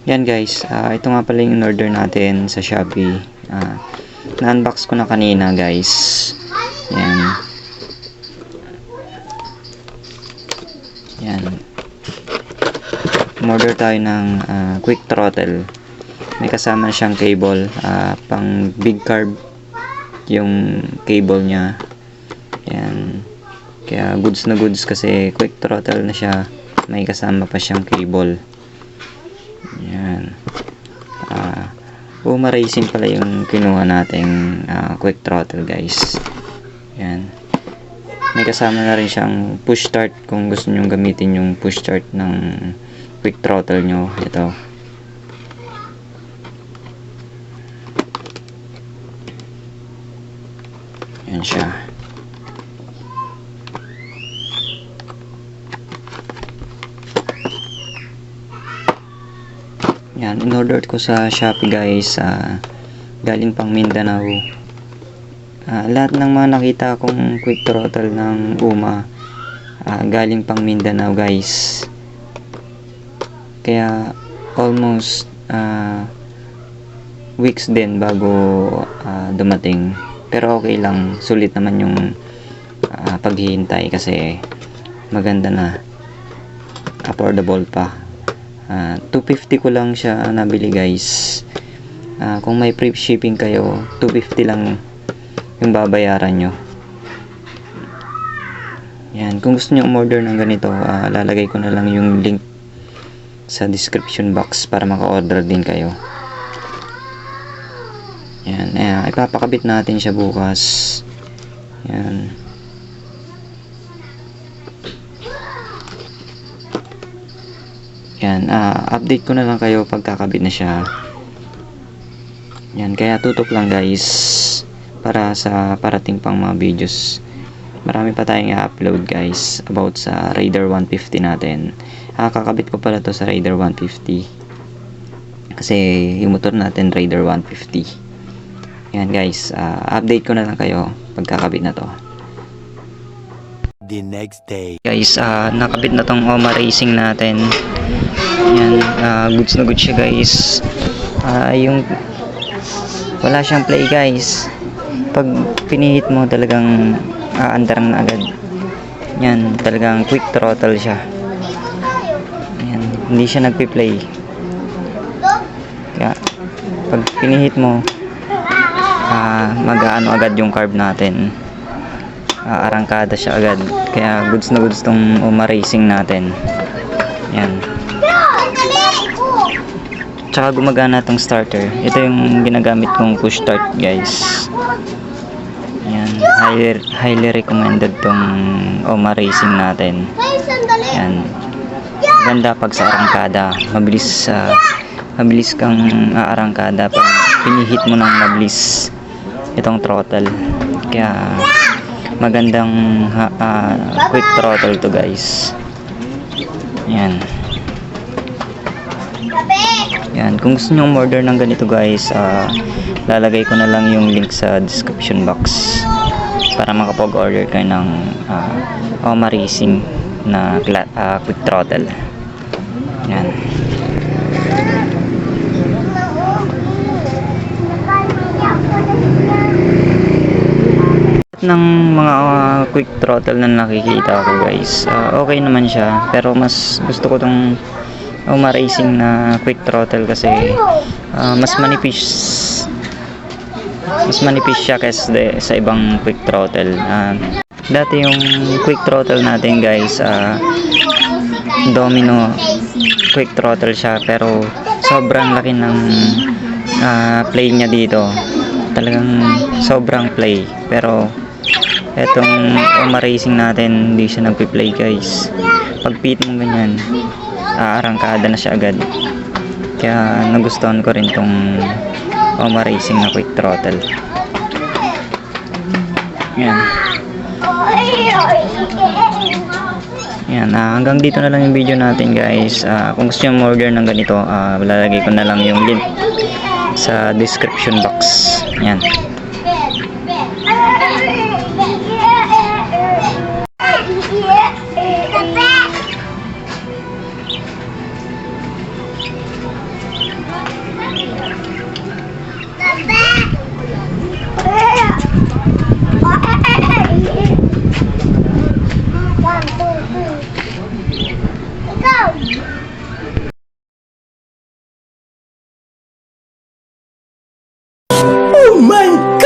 Yan guys, ito nga pala yung in-order natin sa Shopee. Na-unbox ko na kanina guys. Yan. Yan. Umorder tayo ng quick throttle. May kasama siyang cable, pang big carb yung cable niya. Yan. Kaya goods na goods kasi quick throttle na siya. May kasama pa siyang cable. Yan. Puma Racing pala yung kinuha nating quick throttle guys. Yan. May kasama na rin siyang push start kung gusto nyo gamitin yung push start ng quick throttle nyo. Ito. Yan siya. Yan, in-order ko sa Shopee guys, galing pang Mindanao. Lahat ng mga nakita kong quick throttle ng Uma, galing pang Mindanao guys. Kaya almost weeks din bago dumating. Pero okay lang, sulit naman yung paghihintay kasi maganda na, affordable pa. 250 ko lang siya nabili guys. Kung may free shipping kayo, 250 lang yung babayaran nyo. Yan, kung gusto nyo umorder ng ganito, lalagay ko na lang yung link sa description box para maka-order din kayo. Yan, ipapakabit natin siya bukas. Yan. Yan, update ko na lang kayo pagkakabit na siya. Yan, kaya tutok lang guys para sa parating pang mga videos. Marami pa tayong i-upload guys about sa Raider 150 natin. Kakabit ko pala to sa Raider 150 kasi yung motor natin Raider 150. Yan guys, update ko na lang kayo pagkakabit na to. The next day. Guys, nakabit na tong Oma Racing natin. Yan, goods na goods siya guys. Yung wala siyang play guys. Pag pinihit mo talagang aandar na agad. Yan, talagang quick throttle siya. Yan, hindi siya nagpi-play. Kaya pag pinihit mo, mag-aano agad yung carb natin. Arangkada siya agad. Kaya goods na goods tong Uma Racing natin. Yan. Tsaka gumagana tong starter. Ito yung ginagamit kong push start guys. Yan, highly recommended tong Uma Racing natin. Yan. Ganda pag sa arangkada. Mabilis kang aarangkada pag pinihit mo ng mabilis itong throttle. Kaya magandang quick throttle to guys. Yan. Yan, kung gusto nyo order ng ganito guys, lalagay ko na lang yung link sa description box para makapag-order kayo ng Oma Racing na quick throttle. Yan. Ng mga quick throttle na nakikita ko guys, okay naman siya, pero mas gusto ko tong Uma Racing na quick throttle kasi mas manipis siya kaysa sa ibang quick throttle. Dati yung quick throttle natin guys, Domino quick throttle siya, pero sobrang laki ng play niya dito, talagang sobrang play. Pero etong Uma Racing natin hindi siya nagpi-play guys. Pag pit mo ganyan, arangkada na siya agad. Kaya nagustuhan ko rin tong Uma Racing na quick throttle. Yan. Yan, hanggang dito na lang yung video natin guys. Kung gusto nyo order ng ganito, lalagay ko na lang yung link sa description box. Yan. Oh my